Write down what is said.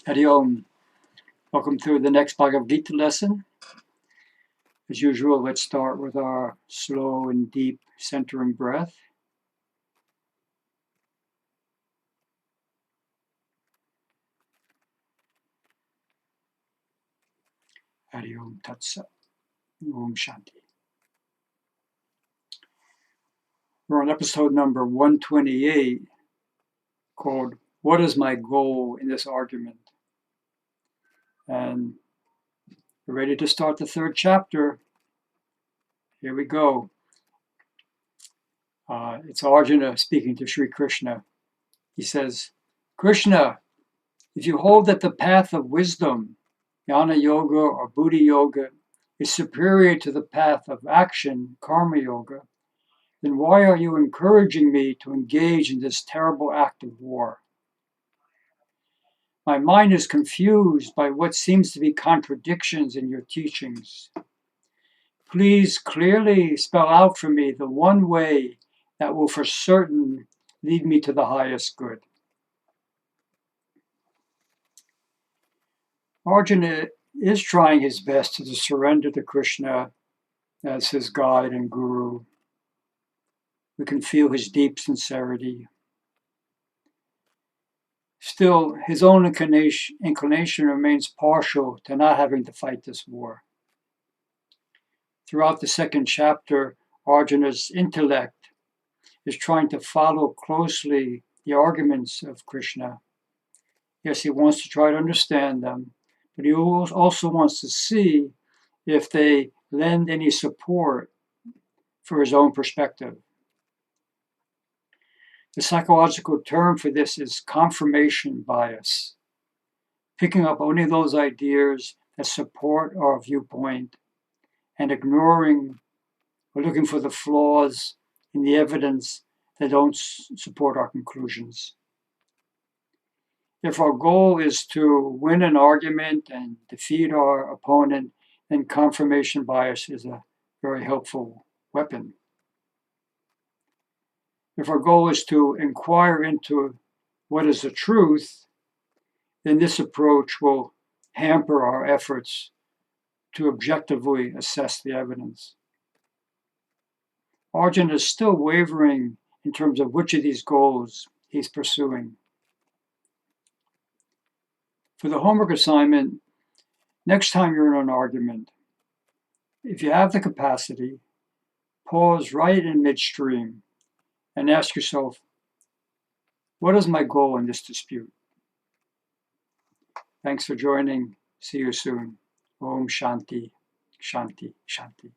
Hari Om. Welcome to the next Bhagavad Gita lesson. As usual, let's start with our slow and deep centering breath. Hari Om Tat Sat. Om Shanti. We're on episode number 128 called What is My Goal in This Argument? And we're ready to start the third chapter. Here we go. It's Arjuna speaking to Sri Krishna. He says, Krishna, if you hold that the path of wisdom, jnana yoga or buddhi yoga, is superior to the path of action, karma yoga, then why are you encouraging me to engage in this terrible act of war? My mind is confused by what seems to be contradictions in your teachings. Please clearly spell out for me the one way that will for certain lead me to the highest good. Arjuna is trying his best to surrender to Krishna as his guide and guru. We can feel his deep sincerity. Still, his own inclination remains partial to not having to fight this war. Throughout the second chapter, Arjuna's intellect is trying to follow closely the arguments of Krishna. Yes, he wants to try to understand them, but he also wants to see if they lend any support for his own perspective. The psychological term for this is confirmation bias, picking up only those ideas that support our viewpoint and ignoring or looking for the flaws in the evidence that don't support our conclusions. If our goal is to win an argument and defeat our opponent, then confirmation bias is a very helpful weapon. If our goal is to inquire into what is the truth, then this approach will hamper our efforts to objectively assess the evidence. Arjuna is still wavering in terms of which of these goals he's pursuing. For the homework assignment, next time you're in an argument, if you have the capacity, pause right in midstream and ask yourself, what is my goal in this dispute? Thanks for joining. See you soon. Om Shanti, Shanti, Shanti.